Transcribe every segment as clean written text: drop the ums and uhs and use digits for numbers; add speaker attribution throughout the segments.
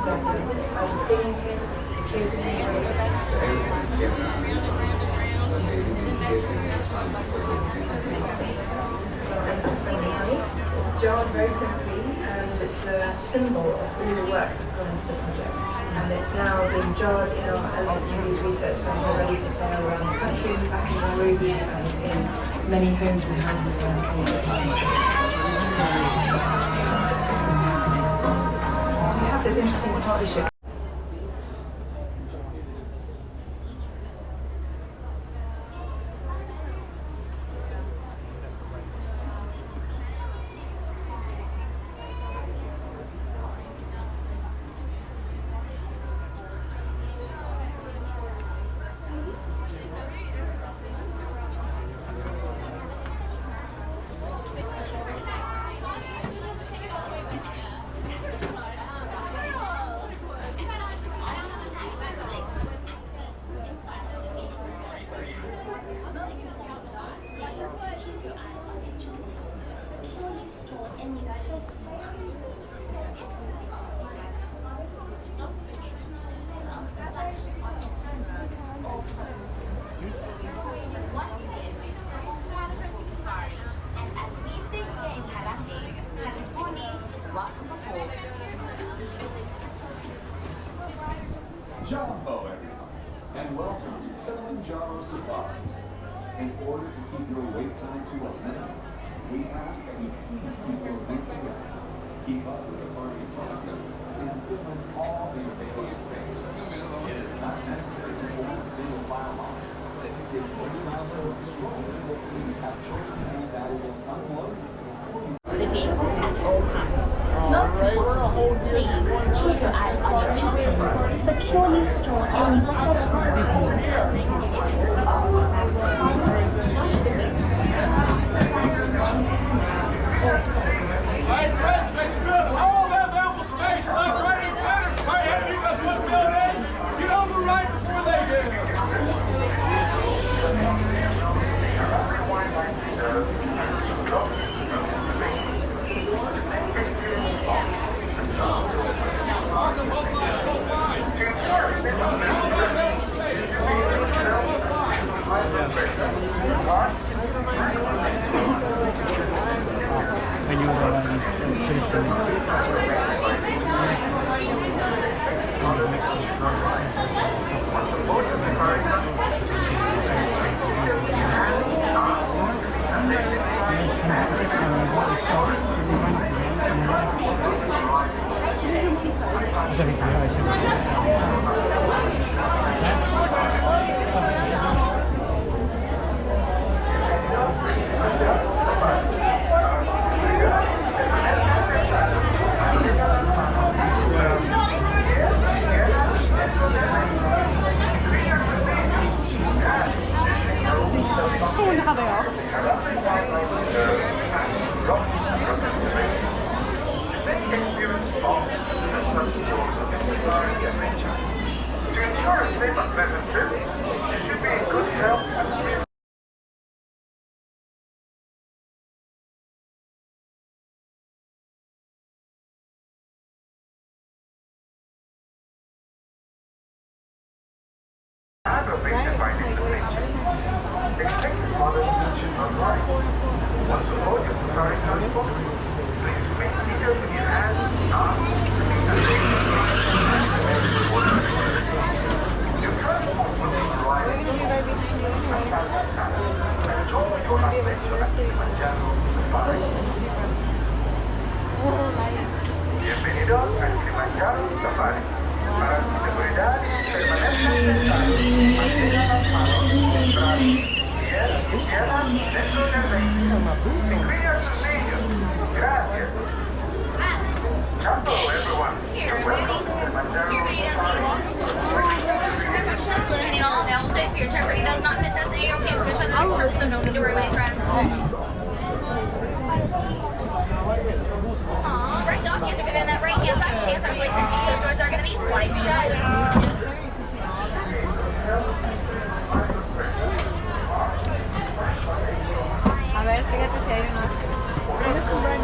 Speaker 1: of either stinging him, chasing him away. It's jarred very simply, and it's the symbol of all the work that's gone into the project. And it's now being jarred in our Elephants and Bees Research Centre, ready for sale around the country, back in Nairobi, and in many homes and houses around Kenya. We have this interesting partnership.
Speaker 2: Jumbo, everyone, and welcome to Kilimanjaro Safaris. In order to keep your wait time to a minimum, we ask that you please keep your group together, keep up with the party calendar, and fill in all the available space. It is not necessary to form a single file line. If you travel or stroll, please have children and valuables unloaded before you.
Speaker 3: To the vehicle at all times. Most importantly, please keep your eyes on your children. Securely store any personal belongings.
Speaker 4: Alright, friends, make sure there's all that available space left, right, and center. Right ahead of you, that's what's going in. Get on the right before they do. Awesome, both lines, both lines.
Speaker 5: When you
Speaker 6: To ensure a safe and pleasant trip, you should be in good health and aggravated by this adventure. Expected mothers should not ride. Once aboard your safari transport, please remain seated with your hands, arms, and legs. Your transport will be arriving side by side. Enjoy your adventure at Kilimanjaro Safari. Bienvenidos a Kilimanjaro Safari. Para su seguridad, permanezcan sentados, mantengan las manos, brazos, pies y piernas dentro del vehículo. Incluye a sus niños. Gracias. Jumbo, everyone. You're welcome to Kilimanjaro Safari.
Speaker 7: Eliminate all available space for your trip. If it does not fit, that's A-okay. We'll get you the next person. No need to worry, my friends. Right off, yes, within that right hand side, chance our place and those doors are going to be sliding shut.
Speaker 8: A ver, fíjate si hay unos. ¿Cuál es tu brand?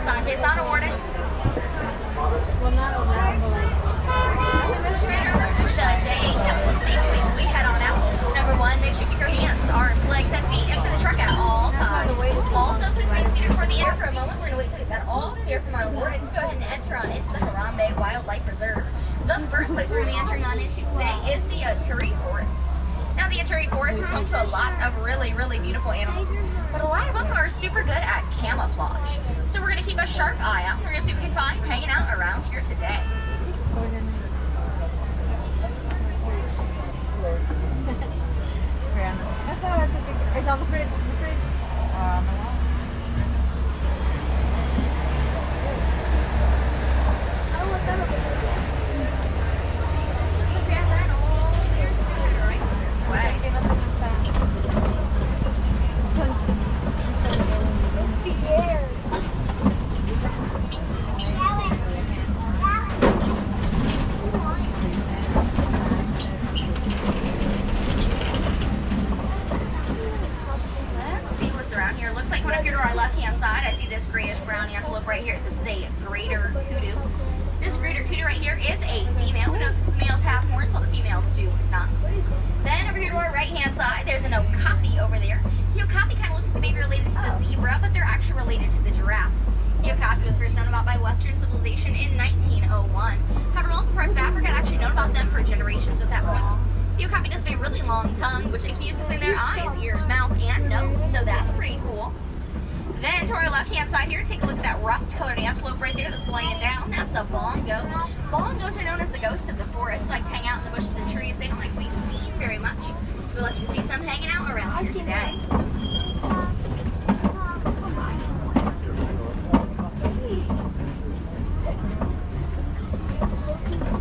Speaker 7: Sanjay's not awarded. should keep your hands, arms, legs, and feet into the truck at all times. Also, please remain seated for the end for a moment. We're going to wait till we get all clear from our warden to go ahead and enter on into the Harambe Wildlife Reserve. The first place we're going to be entering on into today is the Aturi Forest. Now, the Aturi Forest is home to a lot of really, really beautiful animals, but a lot of them are super good at camouflage. So we're going to keep a sharp eye out. We're going to see what we can find hanging out around here today.
Speaker 8: It's on the fridge.
Speaker 7: Right here. This is a greater kudu. This greater kudu right here is a female. Notice the males have horns while the females do not. Then over here to our right hand side, there's an okapi over there. The okapi kind of looks like they may be related to the zebra, but they're actually related to the giraffe. The okapi was first known about by Western civilization in 1901. However, multiple parts of Africa had actually known about them for generations at that point. The okapi does have a really long tongue, which they can use to clean their eyes, ears, mouth, and nose, so that's pretty cool. Then to our left-hand side here, take a look at that rust-colored antelope right there that's laying down. That's a bongo. Bongos are known as the ghosts of the forest. They like to hang out in the bushes and trees. They don't like to be seen very much. We're lucky to see some hanging out around here today.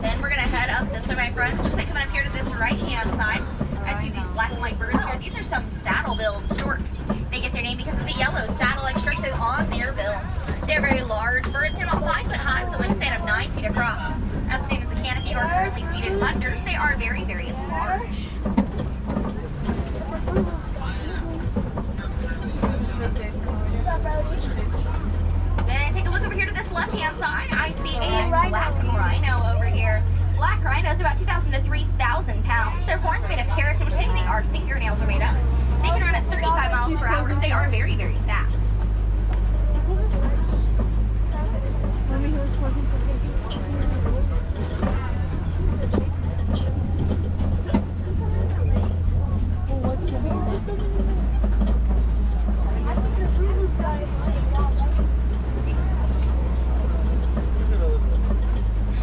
Speaker 7: Then we're going to head up this way, my friends. Looks like coming up here to this right-hand side, I see these black and white birds here. These are some saddle-billed storks. They get their name because of the yellow saddle-like structure on their bill. They're very large birds, and about 5 foot high with a wingspan of 9 feet across. That's the same as the canopy or currently seated hunters. They are very, very large. Then take a look over here to this left-hand side. I see a black rhino over here. Black rhinos are about 2,000 to 3,000 pounds. Their horns are made of keratin, which same thing our fingernails are made of. They can run at 35 miles per hour, so they are very, very fast.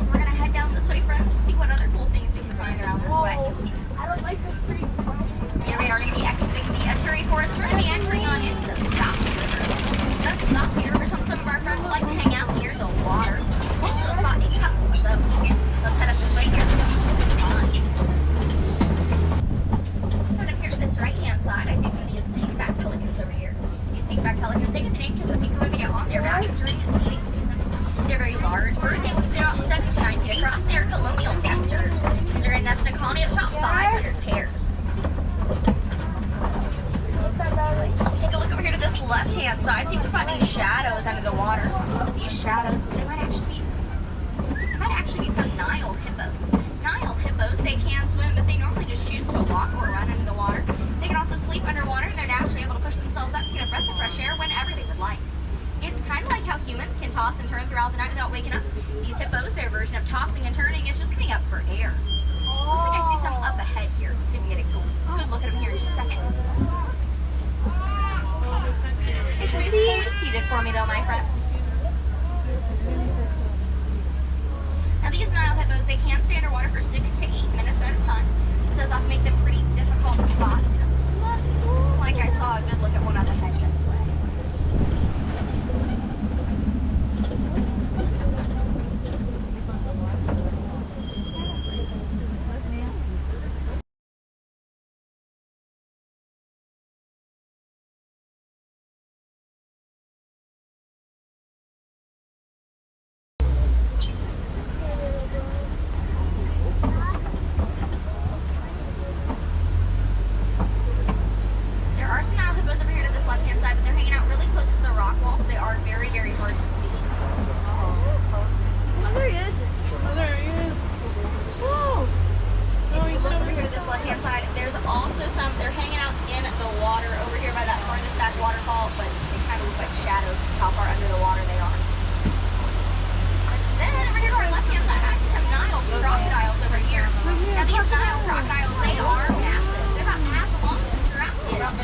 Speaker 7: We're going to head down this way, friends. We'll see what other cool things we can find around this way.
Speaker 3: I don't like this freeze.
Speaker 7: Here we are going to be exiting the Aturi Forest. We're going to be entering on into the Sock River. The Sock River is home some of our friends who like to hang out near the water. We'll spot a couple of those. Let's head up this way here. Coming up here to this right-hand side, I see some of these pink-back pelicans over here. These pink-back pelicans, they get the name because of the pink they get on their backs during the mating season. They're very large birds. They weigh about 7 to 9 feet across. They are colonial nesters. They're going to nest in a colony of about 500 pairs. Take a look over here to this left-hand side. See if we can spot any shadows under the water. These shadows, they might actually be some Nile hippos. Nile hippos, they can swim, but they normally just choose to walk or run under the water. They can also sleep underwater, and they're naturally able to push themselves up to get a breath of fresh air whenever they would like. It's kind of like how humans can toss and turn throughout the night without waking up. These hippos, their version of tossing and turning is just coming up for air. Looks like I see some up ahead here. Let's see if we can get a good look at them here in just a second. It's really seated for me though, my friends. Now these Nile hippos, they can stay underwater for 6 to 8 minutes at a time. This does often make them pretty difficult to spot. But like I saw a good look at one up ahead this way.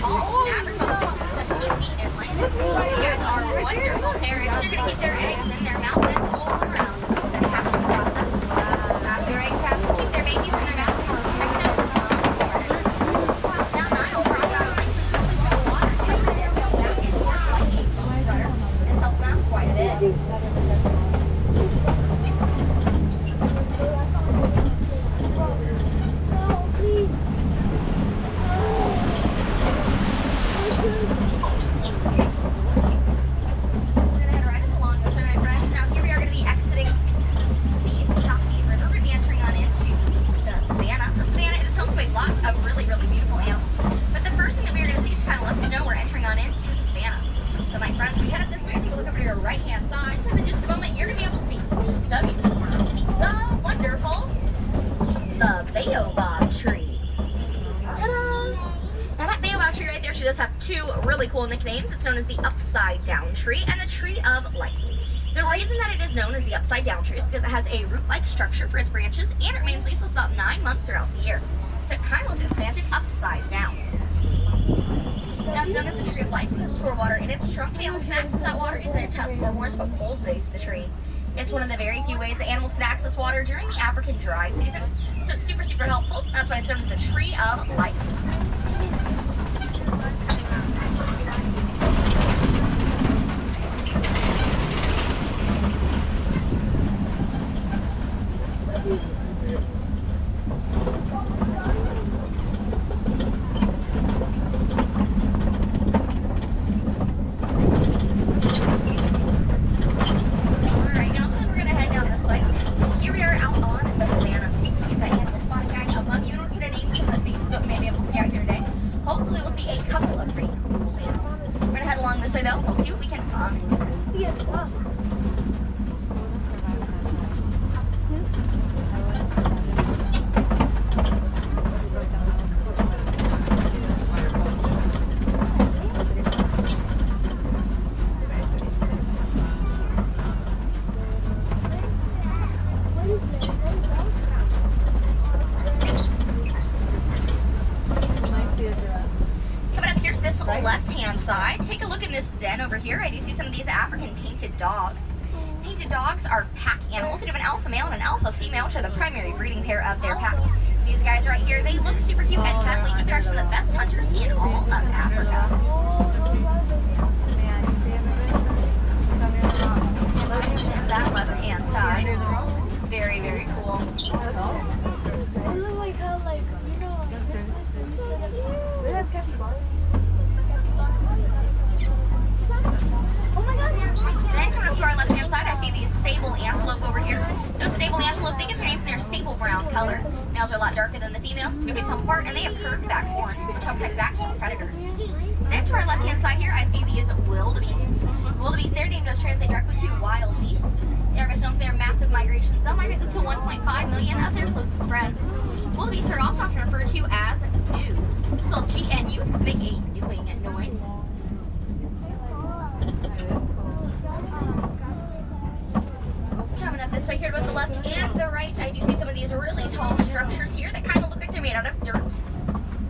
Speaker 7: tall, average about 6 to 17 feet in length. These guys are wonderful parrots. They're going to keep their eggs in their mouth and pull them around. This is their hatching process. After their eggs hatch, keep their babies in their mouth. Now Nile crocodiles like to come into the water to make their go back and forth like a bone cutter. This helps them out quite a bit. She does have two really cool nicknames. It's known as the upside down tree and the tree of life. The reason that it is known as the upside down tree is because it has a root-like structure for its branches and it remains leafless about 9 months throughout the year. So it kind of looks like it's planted upside down. Now it's known as the tree of life because it stores water in its trunk. Animals can access that water using their tusks or horns but poles the base of the tree. It's one of the very few ways that animals can access water during the African dry season. So it's super, super helpful. That's why it's known as the tree of life. Left-hand side, take a look in this den over here. I do see some of these African painted dogs. Painted dogs are pack animals. They have an alpha male and an alpha female, which are the primary breeding pair of their pack. These guys right here, they look super cute and cuddly, but they're actually the best hunters in all of Africa. That left-hand side, very, very cool.
Speaker 8: Like how, like, you know, we have capybaras.
Speaker 7: Oh my god. Then coming up to our left-hand side, I see these sable antelope over here. Those sable antelope, they get their name from their sable brown color. Males are a lot darker than the females. It's going to be tell them apart, and they have curved back horns, which help protect backs from predators. Then to our left-hand side here, I see these wildebeest. Wildebeest, their name does translate directly to wild beast. They are best known for their massive migrations. They'll migrate up to 1.5 million of their closest friends. Wildebeest are also often referred to as gnues. It's spelled G-N-U because they make a newing noise. Coming up this way here to both the left and the right, I do see some of these really tall structures here that kind of look like they're made out of dirt.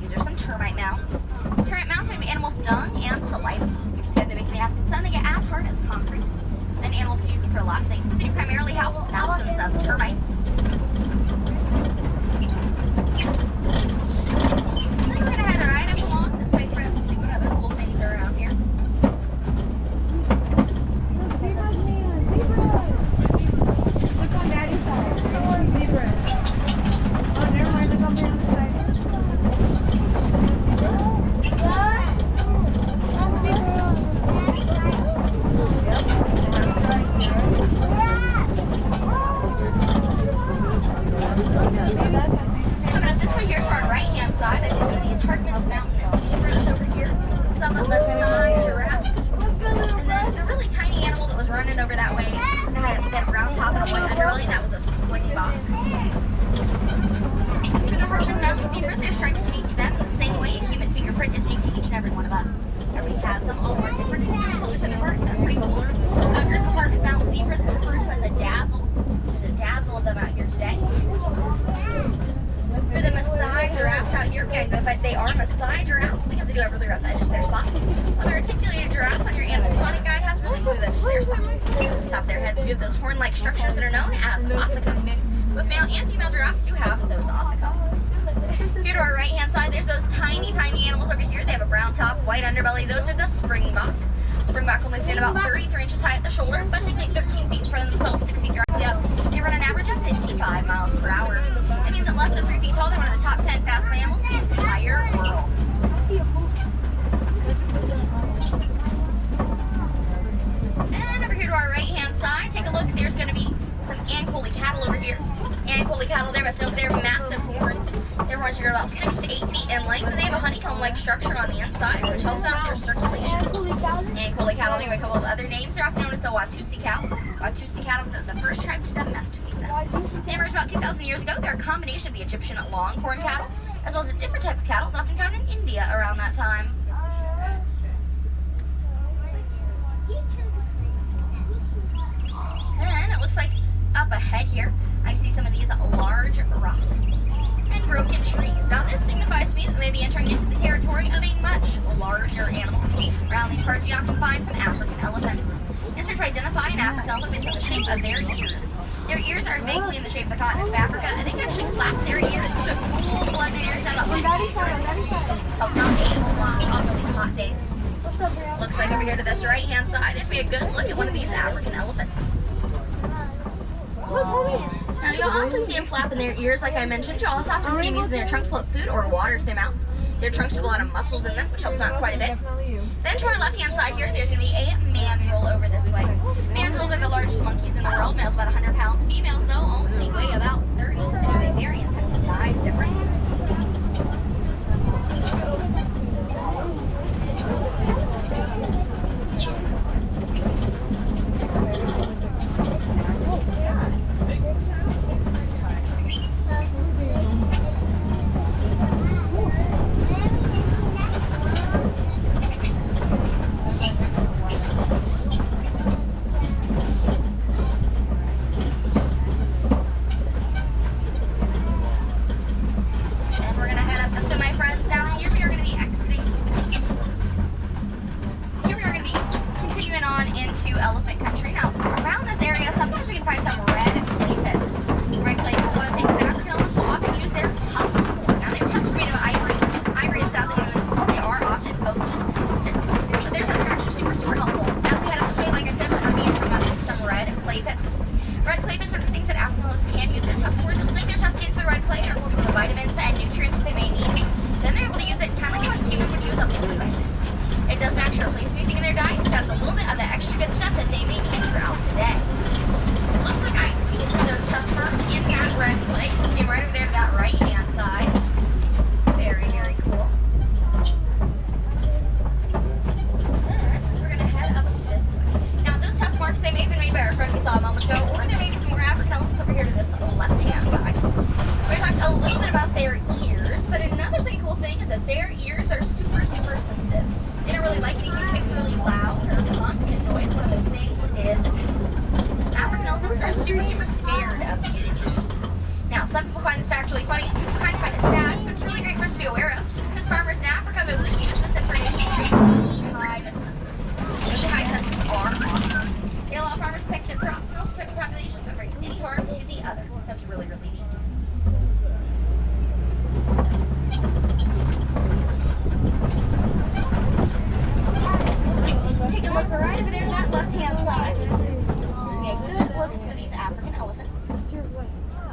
Speaker 7: These are some termite mounds. Termite mounds are made of animals' dung and saliva. Instead, they make the African sun, they get as hard as concrete. Then animals can use them for a lot of things, but they do primarily house thousands of termites. We're going to head right up along this way, friends, see what other cool things are around here.
Speaker 8: Look on Daddy's side. Zebra. Oh, never mind. Look on the other side.
Speaker 7: They do have really rough edges to their spots. While the articulated giraffe on your animal spotting guide has really smooth edges to their spots. Top of their heads do those horn-like structures that are known as ossicones. Both male and female giraffes do have those ossicones. Here to our right-hand side, there's those tiny, tiny animals over here. They have a brown top, white underbelly. Those are the springbok. Springbok only stand about 33 inches high at the shoulder, but they can 13 feet in front of themselves, 6 feet directly up. They run an average of 55 miles per hour. That means at less than 3 feet tall, they're one of the top 10 fastest animals in the entire world. And over here to our right-hand side, take a look. There's going to be some Ankoli cattle over here. Ankoli cattle, they're massive horns. Their horns are about 6 to 8 feet in length, and they have a honeycomb-like structure on the inside, which helps out their circulation. Ankoli cattle, they have a couple of other names. They're often known as the Watusi cow. Watusi cattle was the first tribe to domesticate them. They emerged about 2,000 years ago. They're a combination of the Egyptian longhorn cattle, as well as a different type of cattle, often found in India around that time. And it looks like up ahead here, I see some of these large rocks and broken trees. Now this signifies to me that we may be entering into the territory of a much larger animal. Around these parts you often find some African elephants. In order to identify an African elephant based on the shape of their ears. Their ears are vaguely in the shape of the continents of Africa, and they can actually flap their ears to cool blood their ears down about 50 degrees. So it's not a really hot days. Looks like over here to this right-hand side, there's going to be a good look at one of these African elephants. Now, you'll often see them flapping their ears, like I mentioned. You'll also often see them using their trunk to pull up food or water to their mouth. Their trunks have a lot of muscles in them, which helps out quite a bit. Then to our left-hand side here, there's going to be a mandrill over this way. Mandrills are the largest monkeys in the world. Males about 100 pounds. Females, though, only weigh about 30. So they have a very intense size difference.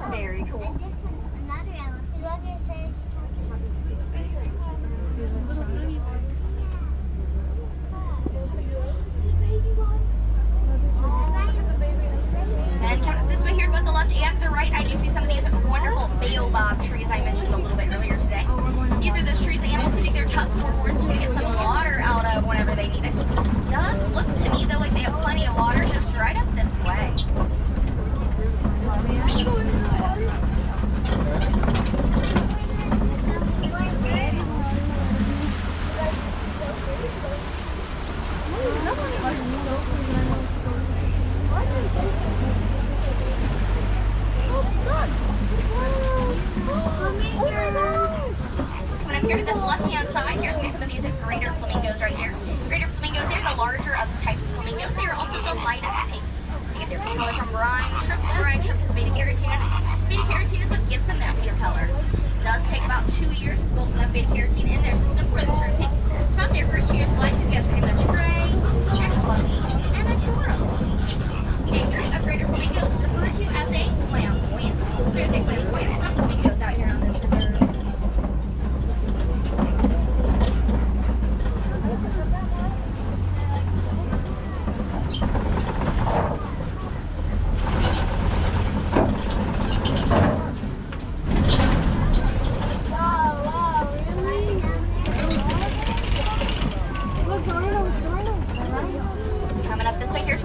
Speaker 7: Very cool.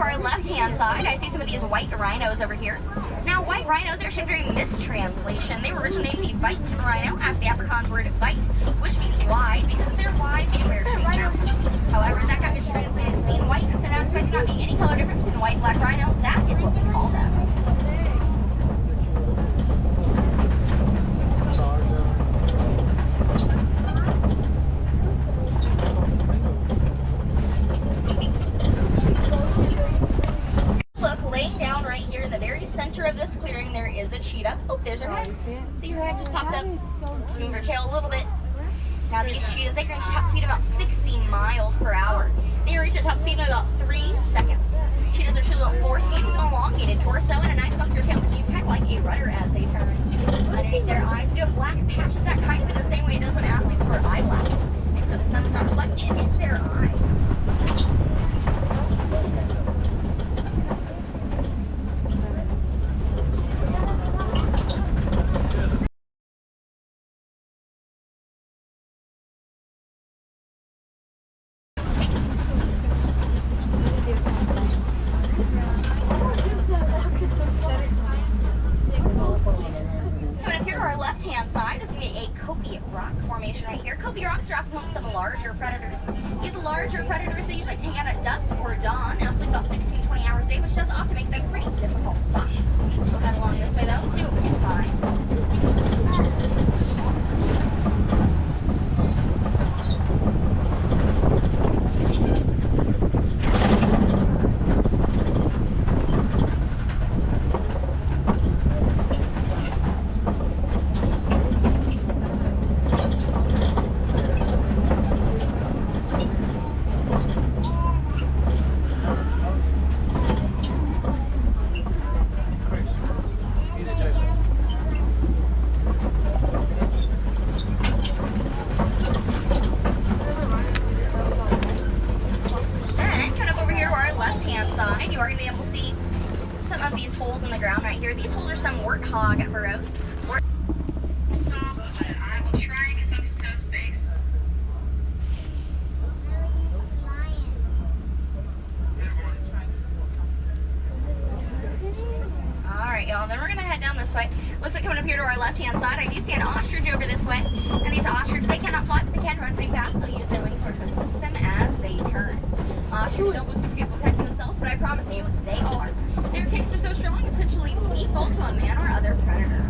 Speaker 7: our left-hand side, I see some of these white rhinos over here. Now, white rhinos are actually a very mistranslation. They were originally named the white rhino after the Afrikaans word "weit," which means wide because of their wide, square-shaped mouths. However, that got mistranslated to mean white, and so now despite there not being any color difference between the white and black rhino, that is what we call them. Of this clearing, there is a cheetah. Oh, there's her head. See her head just popped up. Just move her tail a little bit. Now these cheetahs, they can reach a top speed of about 60 miles per hour. They reach a top speed in about 3 seconds. Cheetahs are two little four-speed with an elongated torso and a nice muscular tail that can use kind of like a rudder as they turn. Underneath their eyes, they do have black patches that kind of in the same way it does when athletes wear eyeglasses. And so the sun does not reflect into their eyes. Rocks are often home to some larger predators. These larger predators, they usually hang out at dusk or dawn. They'll sleep about 16 to 20 hours a day, which does often make them a pretty difficult spot. We'll head along this way though, see what we can find. Then we're going to head down this way. Looks like coming up here to our left-hand side, I do see an ostrich over this way. And these ostriches, they cannot fly, but they can run pretty fast. They'll use their wings sort of assist them as they turn. Ostriches don't look for people protecting themselves, but I promise you, they are. Their kicks are so strong, it's potentially lethal to a man or other predator.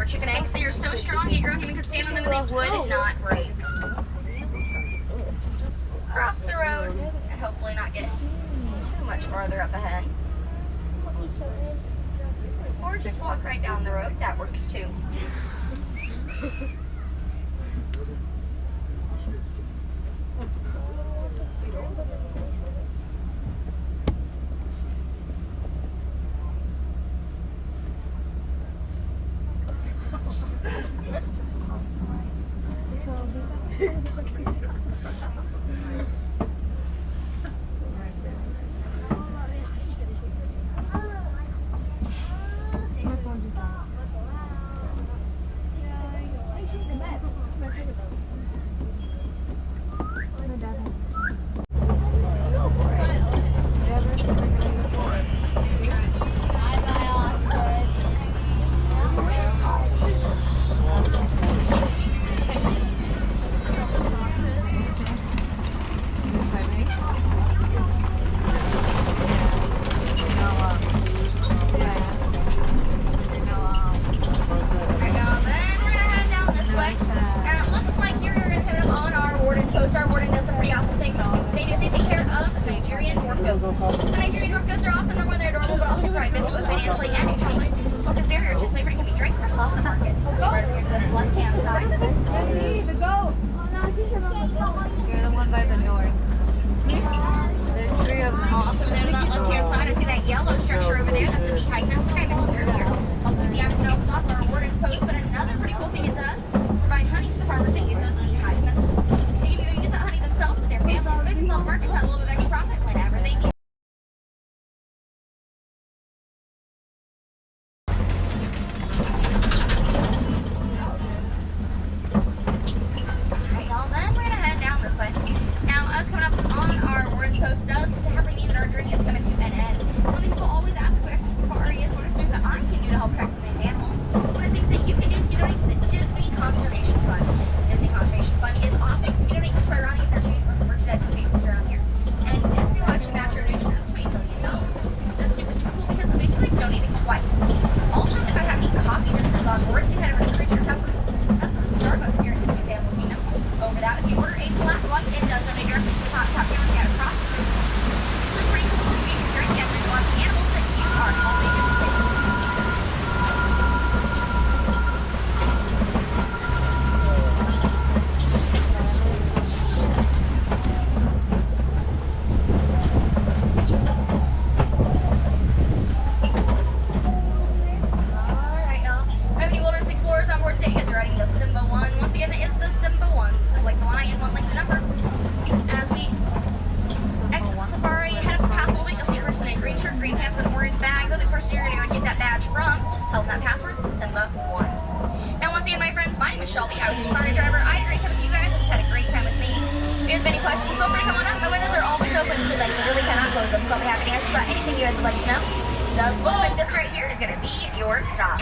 Speaker 7: Chicken eggs. They are so strong, a grown human could stand on them and they would not break. Cross the road and hopefully not get too much farther up ahead. Or just walk right down the road. That works too. this left-hand side.
Speaker 8: The goat.
Speaker 9: You're the one by the door. There's 3 of them.
Speaker 7: Also there on that left-hand side, I see that yellow structure over there. That's a beehive fence like I mentioned earlier. Also the afternoon block or warden's post, but another pretty cool thing it does, provide honey to the farmers that use those beehive fences. They can either use that honey themselves with their families, but they can sell the markets at a little bit of extra profit whenever they need. Alright, y'all, then we're gonna head down this way. Now, us coming up on our warden's post does sadly mean that our journey is coming to an end. One thing people always ask where safari is, what are things that I can do to help protect some of these animals? One of the things that you can do is you can donate to the Disney Conservation Fund. The Disney Conservation Fund is awesome because you can donate to right around if you're changing most merchandise locations around here. And Disney will actually match your donation up to $8 million. That's super, super cool because I'm basically donating twice. Also, if I have any coffee drinkers on board, you can head over to Creature Peppers. That's the Starbucks here in Disney's Animal Kingdom. Over that, if you order a flat white, it does donate directly to the top family at across the room. It's pretty cool to make your drink and drink a lot of animals that you are helping and saving. Alright, y'all. I have any wilderness explorers on board today. You guys are riding the Simba 1. Once again, it is the Simba 1. So like the lion, 1 like the number. As we exit the safari, head up the path a little bit, you'll see a person in a green shirt, green pants, and an orange bag. They're the person you're going to get that badge from. Just tell them that password, Simba 1. Now, once again, my friends, my name is Shelby. I was your safari driver. I had a great time with you guys. I just had a great time with me. If you guys have any questions, feel free to come on up. My windows are always open because I literally cannot close them. So I'll be happy to answer about anything you guys would like to know. Does look like this right here is going to be your stop.